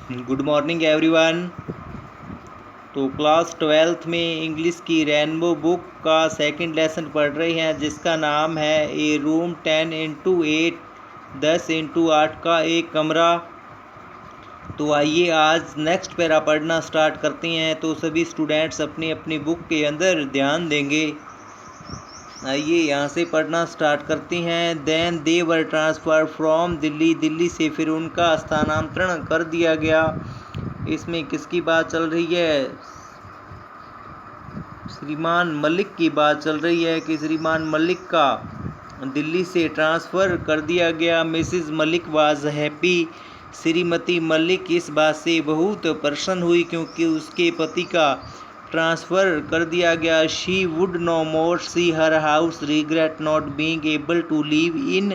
Good morning everyone. तो class 12th में English की रेनबो बुक का सेकंड लेसन पढ़ रहे हैं, जिसका नाम है ए रूम 10x8, 10x8 का एक कमरा। तो आइए आज नेक्स्ट पैरा पढ़ना स्टार्ट करते हैं। तो सभी स्टूडेंट्स अपनी अपनी बुक के अंदर ध्यान देंगे। आइए यहाँ से पढ़ना स्टार्ट करते हैं। Then they were transfer from Delhi, Delhi से फिर उनका स्थानांतरण कर दिया गया। इसमें किसकी बात चल रही है? श्रीमान मलिक की बात चल रही है कि श्रीमान मलिक का दिल्ली से ट्रांसफ़र कर दिया गया। Mrs Malik was happy, Shrimati Malik इस बात से बहुत प्रसन्न हुई क्योंकि उसके पति का ट्रांसफ़र कर दिया गया। She would no more see her house, regret not being able to live in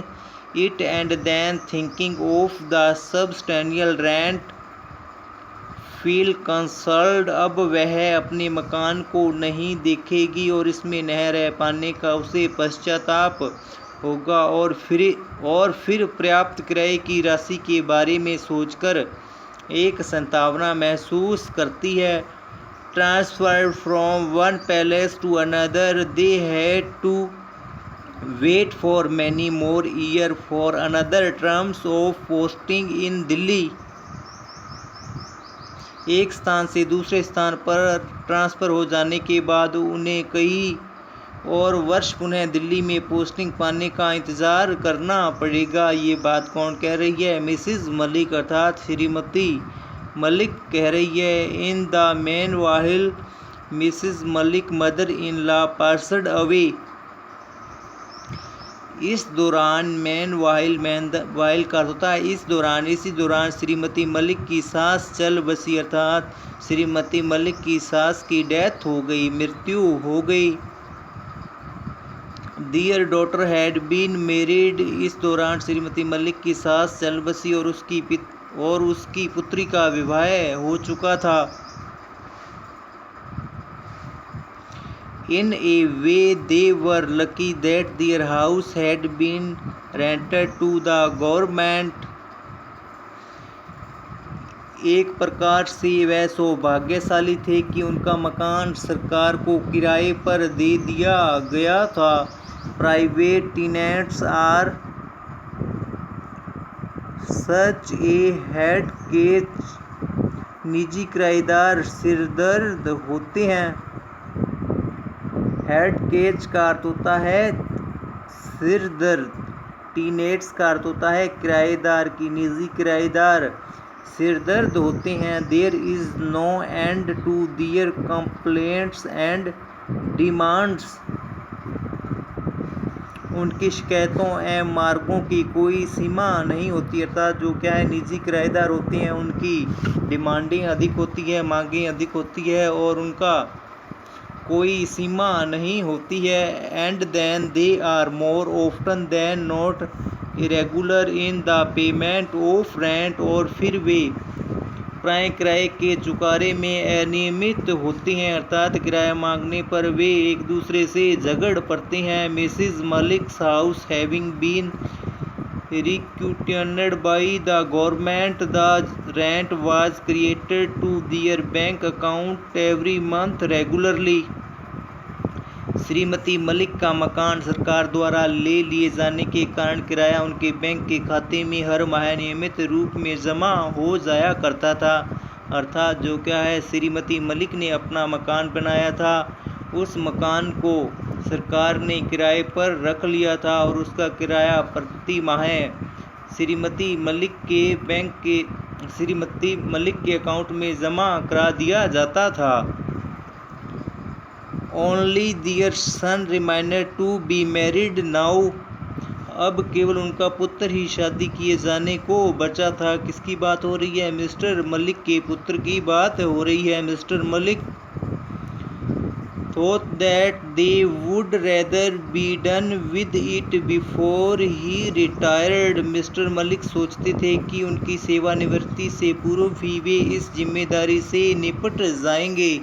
it and then thinking of the substantial rent feel concerned. अब वह अपने मकान को नहीं देखेगी और इसमें न रह पाने का उसे पश्चाताप होगा और फिर पर्याप्त किराए की राशि के बारे में सोचकर एक संतावना महसूस करती है। Transferred from one palace to another, they had to wait for many more year for another terms of posting in Delhi. एक स्थान से दूसरे स्थान पर ट्रांसफ़र हो जाने के बाद उन्हें कई और वर्ष पुनः दिल्ली में पोस्टिंग पाने का इंतज़ार करना पड़ेगा। ये बात कौन कह रही है? मिसिज मलिक अर्थात श्रीमती मलिक कह रही है। In the main वाहिल Mrs Malik mother in law passed away. इस दौरान वाइल का होता है इसी दौरान श्रीमती मलिक की सास चल बसी अर्थात श्रीमती मलिक की सास की डेथ हो गई, मृत्यु हो गई। दियर डॉटर हैड बीन मैरिड। इस दौरान श्रीमती मलिक की सास चल बसी और उसकी पुत्री का विवाह हो चुका था। In a way, they were lucky that their house had been rented to the government. एक प्रकार से वह सौभाग्यशाली थे कि उनका मकान सरकार को किराए पर दे दिया गया था। Private tenants are such a headache. निजी किराएदार सिरदर्द होते हैं। हेड केज का अर्थ होता है सिर दर्द, टीनेट्स का अर्थ होता है किराएदार की। निजी किराएदार सिर दर्द होते हैं। There is no end to their complaints and demands. उनकी शिकायतों एवं मार्गों की कोई सीमा नहीं होती। अर्थात जो क्या है, निजी किराएदार होते हैं, उनकी डिमांडें अधिक होती है, मांगें अधिक होती है और उनका कोई सीमा नहीं होती है। And then they are more often than not irregular in the payment of rent. और फिर वे प्राय किराए के चुकारे में अनियमित होते हैं अर्थात किराया मांगने पर वे एक दूसरे से झगड़ पड़ते हैं। Mrs Malik's house having been requisitioned by the government, the rent was credited to their bank account every month regularly. Shrimati Malik का मकान सरकार द्वारा ले लिए जाने के कारण किराया उनके बैंक के खाते में हर माह नियमित रूप में जमा हो जाया करता था। अर्थात जो क्या है, श्रीमती मलिक ने अपना मकान बनाया था, उस मकान को सरकार ने किराए पर रख लिया था और उसका किराया प्रति माह श्रीमती मलिक के अकाउंट में जमा करा दिया जाता था। Only their son remained to be married now. अब केवल उनका पुत्र ही शादी किए जाने को बचा था। किसकी बात हो रही है? मिस्टर मलिक के पुत्र की बात हो रही है। Mister Malik thought that they would rather be done with it before he retired. Mister Malik सोचते थे कि उनकी सेवानिवृत्ति से पूर्व ही वे इस जिम्मेदारी से निपट जाएंगे।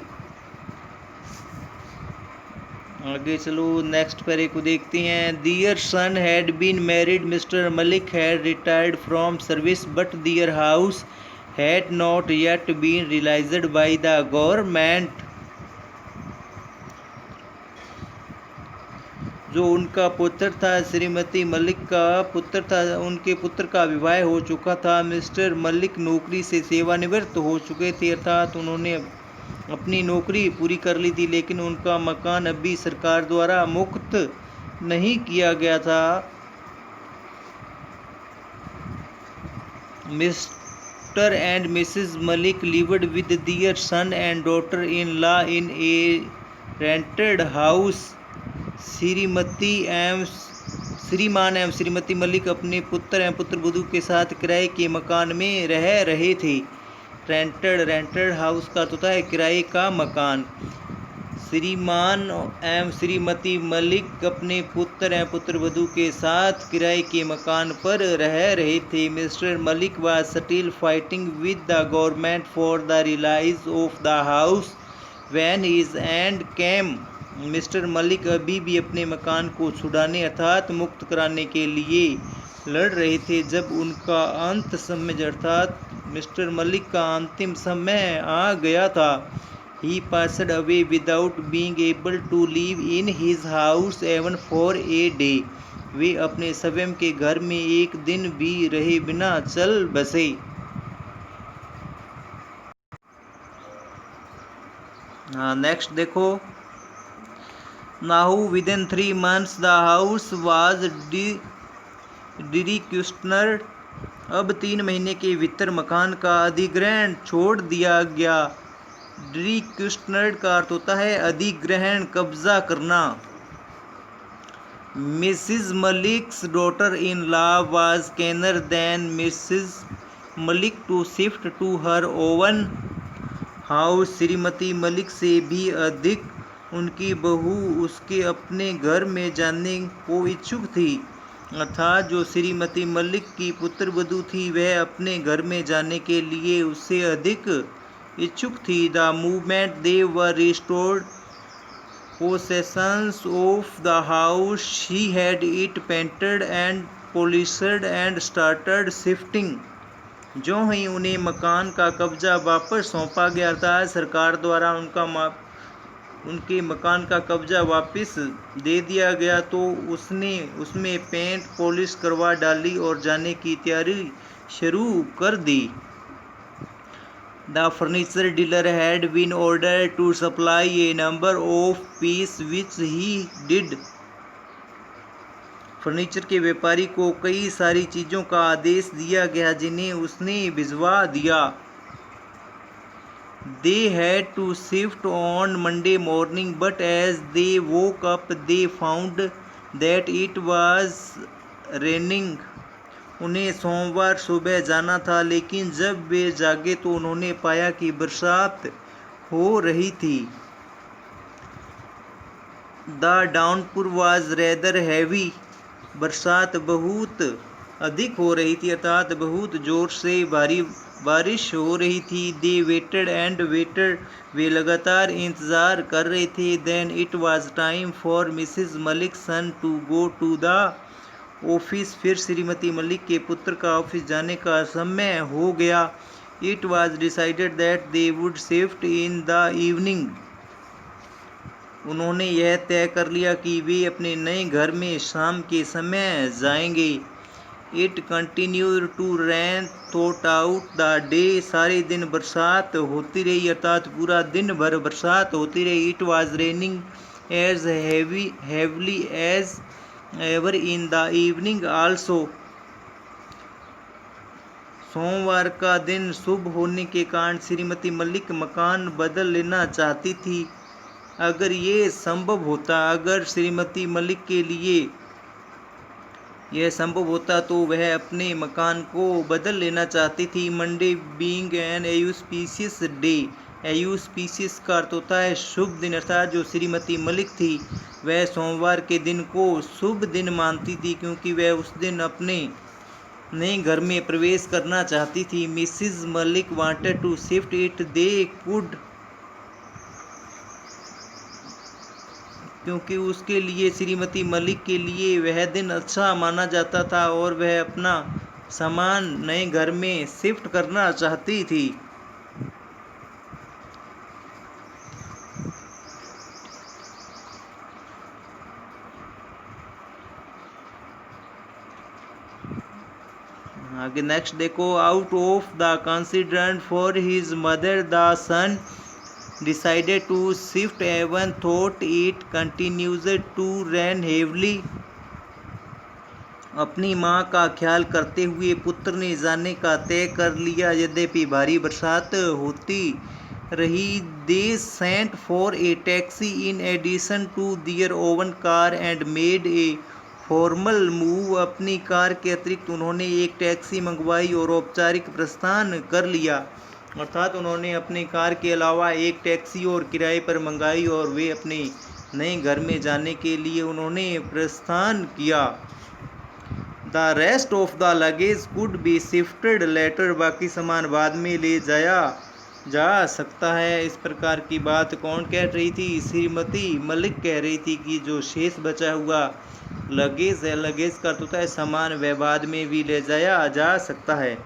आगे चलो नेक्स्ट पैरे को देखते हैं। Their son had been married, mister Malik had retired from service but their house had not yet been realized by the government। जो उनका पुत्र था, श्रीमती मलिक का पुत्र था, उनके पुत्र का विवाह हो चुका था। मिस्टर मलिक नौकरी से सेवानिवृत्त हो चुके थे, अर्थात उन्होंने अपनी नौकरी पूरी कर ली थी, लेकिन उनका मकान अभी सरकार द्वारा मुक्त नहीं किया गया था। Mr and Mrs Malik lived with their son and daughter in law in a rented house. श्रीमान एवं श्रीमती मलिक अपने पुत्र एवं पुत्रवधू के साथ किराए के मकान में रह रहे थे। रेंटेड हाउस का होता है किराए का मकान। श्रीमान एवं श्रीमती मलिक अपने पुत्र एवं पुत्रवधू के साथ किराए के मकान पर रह रहे थे। Mister Malik was still fighting with the government for the release of the house when his and came. Mister Malik अभी भी अपने मकान को छुड़ाने अर्थात मुक्त कराने के लिए लड़ रहे थे जब उनका अंत समय अर्थात मिस्टर मलिक का अंतिम समय आ गया था। He passed away without being able to live in his house even for a day। वे अपने स्वयं के घर में एक दिन भी रहे बिना चल बसे। नेक्स्ट देखो। Now within 3 months the house was requisitioned। अब 3 महीने के भीतर मकान का अधिग्रहण छोड़ दिया गया। रिक्वेस्टेड का अर्थ होता है अधिग्रहण, कब्जा करना। Mrs Malik's daughter in law was keener than Mrs Malik to shift to her own house. श्रीमती मलिक से भी अधिक उनकी बहू उसके अपने घर में जाने को इच्छुक थी, अर्थात जो श्रीमती मलिक की पुत्रवधू थी वह अपने घर में जाने के लिए उससे अधिक इच्छुक थी। The movement they were restored possessions of the house she had it painted and polished and started shifting। जो ही उन्हें मकान का कब्जा वापस सौंपा गया था, सरकार द्वारा उनके मकान का कब्जा वापस दे दिया गया, तो उसने उसमें पेंट पॉलिश करवा डाली और जाने की तैयारी शुरू कर दी। The furniture dealer had been ordered to supply a number of pieces which he did। Furniture के व्यापारी को कई सारी चीज़ों का आदेश दिया गया जिन्हें उसने भिजवा दिया। They had to shift on Monday morning, but as they woke up they found that it was raining। उन्हें सोमवार सुबह जाना था, लेकिन जब वे जागे तो उन्होंने पाया कि बरसात हो रही थी। The downpour was rather heavy. बरसात बहुत अधिक हो रही थी, अर्थात बहुत ज़ोर से भारी बारिश हो रही थी। They waited and waited. वे लगातार इंतज़ार कर रहे थे। Then it was time for Mrs Malik son to go to the office. फिर श्रीमती मलिक के पुत्र का ऑफिस जाने का समय हो गया। It was decided that they would shift in the evening. उन्होंने यह तय कर लिया कि वे अपने नए घर में शाम के समय जाएंगे। It continued to rain throughout the day. सारे दिन बरसात होती रही, अर्थात पूरा दिन भर बरसात होती रही। It was raining as heavily as ever in the evening also. सोमवार का दिन शुभ होने के कारण श्रीमती मलिक मकान बदल लेना चाहती थी। अगर ये संभव होता, अगर श्रीमती मलिक के लिए यह संभव होता तो वह अपने मकान को बदल लेना चाहती थी। Monday being an auspicious day. Auspicious का अर्थ होता है शुभ दिन, अर्थात जो श्रीमती मलिक थी वह सोमवार के दिन को शुभ दिन मानती थी, क्योंकि वह उस दिन अपने नए घर में प्रवेश करना चाहती थी। Mrs Malik wanted to shift it they could, क्योंकि उसके लिए श्रीमती मलिक के लिए वह दिन अच्छा माना जाता था और वह अपना सामान नए घर में शिफ्ट करना चाहती थी। आगे नेक्स्ट देखो, out of the consideration for his mother the son decided to shift even though it continues to rain heavily. अपनी माँ का ख्याल करते हुए पुत्र ने जाने का तय कर लिया, यद्यपि भारी बरसात होती रही। They sent for a taxi in addition to their own car and made a formal move. अपनी कार के अतिरिक्त उन्होंने एक टैक्सी मंगवाई और औपचारिक प्रस्थान कर लिया। अर्थात उन्होंने अपने कार के अलावा एक टैक्सी और किराए पर मंगाई और वे अपने नए घर में जाने के लिए उन्होंने प्रस्थान किया। The rest of the luggage could be shifted later. बाकी सामान बाद में ले जाया जा सकता है। इस प्रकार की बात कौन कह रही थी? श्रीमती मलिक कह रही थी कि जो शेष बचा हुआ लगेज है, लगेज का अर्थ होता है सामान, वह बाद में भी ले जाया जा सकता है।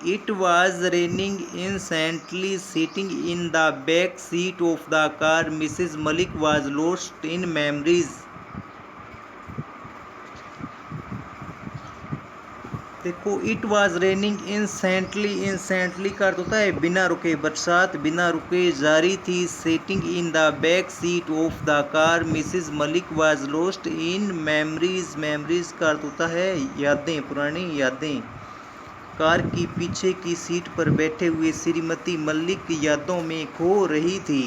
It was raining incessantly. Sitting in the back seat of the car, Mrs. Malik was lost in memories. देखो, it was raining incessantly. Incessantly का अर्थ होता है बिना रुके, बरसात बिना रुके जारी थी। Sitting in the back seat of the car, Mrs Malik was lost in memories. Memories का अर्थ होता है यादें, पुरानी यादें। कार की पीछे की सीट पर बैठे हुए श्रीमती मलिक यादों में खो रही थी।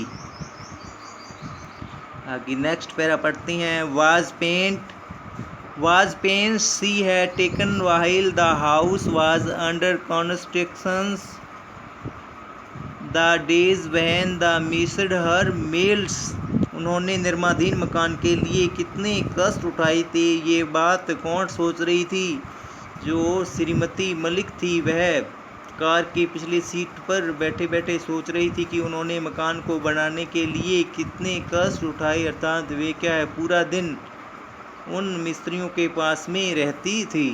आगे नेक्स्ट पैरा पढ़ते हैं। was pains she had taken while the house was under construction. The days when the missed her meals. उन्होंने निर्माणाधीन मकान के लिए कितने कष्ट उठाए थे। ये बात कौन सोच रही थी? जो श्रीमती मलिक थी वह कार की पिछली सीट पर बैठे बैठे सोच रही थी कि उन्होंने मकान को बनाने के लिए कितने कष्ट उठाए। अर्थात वे क्या है, पूरा दिन उन मिस्त्रियों के पास में रहती थी।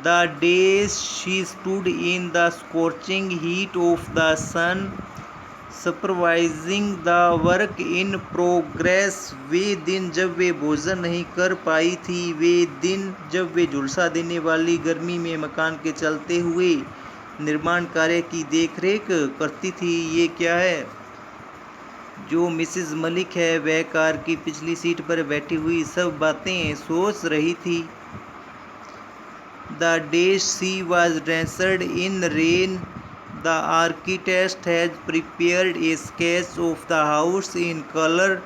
The days she stood in the scorching heat of the sun, supervising the work in progress. वे दिन जब वे भोजन नहीं कर पाई थी, वे दिन जब वे झुलसा देने वाली गर्मी में मकान के चलते हुए निर्माण कार्य की देखरेख करती थी। ये क्या है? जो मिसेस मलिक है वह कार की पिछली सीट पर बैठी हुई सब बातें सोच रही थी। The day she was drenched in rain, the architect has prepared a sketch of the house in colour,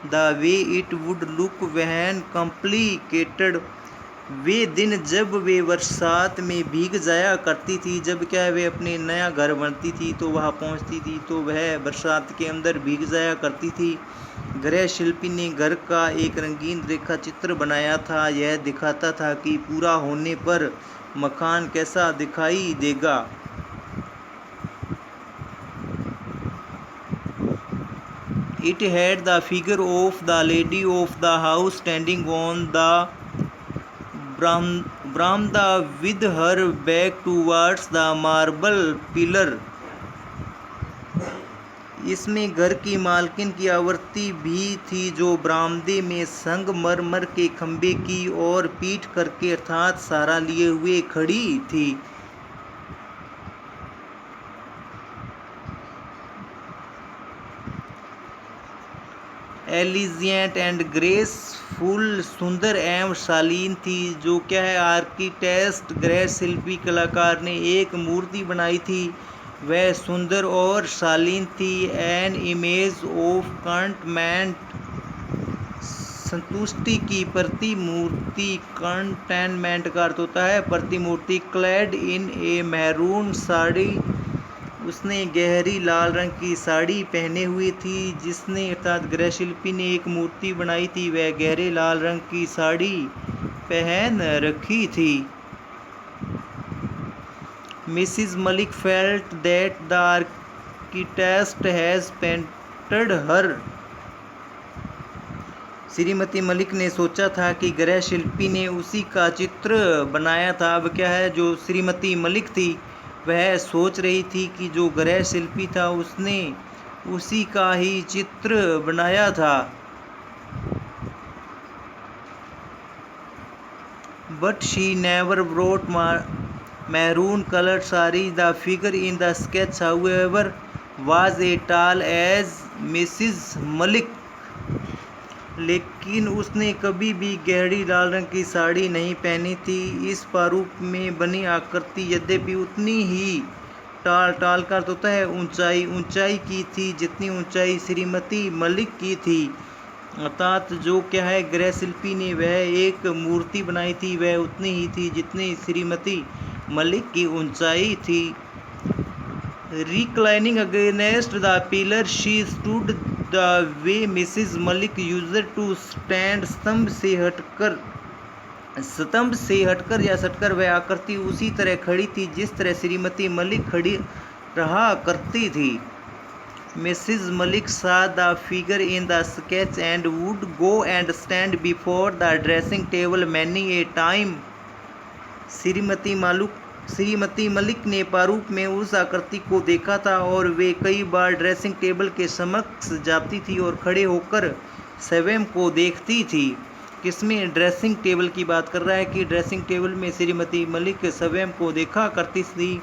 the way it would look when completed. वे दिन जब वे बरसात में भीग जाया करती थी, जब क्या वे अपने नया घर बनती थी तो वहाँ पहुँचती थी तो वह बरसात के अंदर भीग जाया करती थी। गृह शिल्पी ने घर का एक रंगीन रेखा चित्र बनाया था। यह दिखाता था कि पूरा होने पर मकान कैसा दिखाई देगा। It had the figure of the lady of the house standing on the veranda with her back towards the marble pillar. इसमें घर की मालकिन की आवृत्ति भी थी जो बरामदे में संगमरमर के खंभे की ओर पीठ करके अर्थात सहारा लिए हुए खड़ी थी। एलिजेंट एंड ग्रेसफुल, सुंदर एवं शालीन थी। जो क्या है, आर्किटेक्ट गृह शिल्पी कलाकार ने एक मूर्ति बनाई थी, वह सुंदर और शालीन थी। एन इमेज ऑफ कंटेनमेंट, संतुष्टि की प्रतिमूर्ति। कंटेनमेंट का अर्थ होता है प्रतिमूर्ति। क्लैड इन ए मैरून साड़ी, उसने गहरी लाल रंग की साड़ी पहने हुई थी। जिसने अर्थात गृह शिल्पी ने एक मूर्ति बनाई थी, वह गहरे लाल रंग की साड़ी पहन रखी थी। Mrs Malik felt that the architect has painted her। Shrimati Malik ने सोचा था कि गृह शिल्पी ने उसी का चित्र बनाया था। अब क्या है, जो श्रीमती मलिक थी वह सोच रही थी कि जो गृह शिल्पी था उसने उसी का ही चित्र बनाया था। But she never brought maroon colored saree। The figure in the sketch, however, was as tall as Mrs. Malik। लेकिन उसने कभी भी गहरी लाल रंग की साड़ी नहीं पहनी थी। इस प्रारूप में बनी आकृति यद्यपि उतनी ही टाल का अर्थ होता है ऊंचाई की थी जितनी ऊंचाई श्रीमती मलिक की थी। अर्थात जो क्या है, गृह शिल्पी ने वह एक मूर्ति बनाई थी वह उतनी ही थी जितनी श्रीमती मलिक की ऊंचाई थी। Reclining against the pillar, she stood the way Mrs. Malik used to stand। स्तंभ से हटकर या सटकर वह आकृति उसी तरह खड़ी थी जिस तरह श्रीमती मलिक खड़ी रहा करती थी। Mrs. Malik saw the figure in the sketch and would go and stand before the dressing table many a time। Shrimati Malik ने प्रारूप में उस आकृति को देखा था और वे कई बार ड्रेसिंग टेबल के समक्ष जाती थी और खड़े होकर स्वयं को देखती थी। किसमें? ड्रेसिंग टेबल की बात कर रहा है कि ड्रेसिंग टेबल में श्रीमती मलिक स्वयं को देखा करती थी।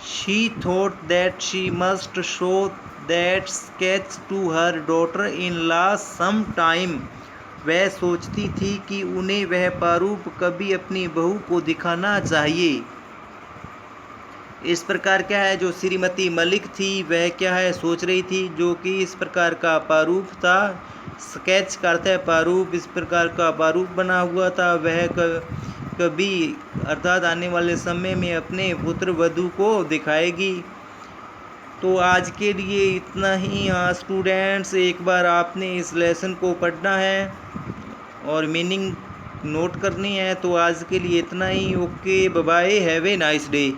She thought that she must show that sketch to her daughter-in-law some time। वह सोचती थी कि उन्हें वह प्रारूप कभी अपनी बहू को दिखाना चाहिए। इस प्रकार क्या है, जो श्रीमती मलिक थी वह क्या है सोच रही थी, जो कि इस प्रकार का प्रारूप था। स्केच का अर्थ है प्रारूप। इस प्रकार का प्रारूप बना हुआ था वह कभी अर्थात आने वाले समय में अपने पुत्र वधू को दिखाएगी। तो आज के लिए इतना ही। हाँ स्टूडेंट्स, एक बार आपने इस लेसन को पढ़ना है और मीनिंग नोट करनी है। तो आज के लिए इतना ही। Okay, bye bye, have a nice day.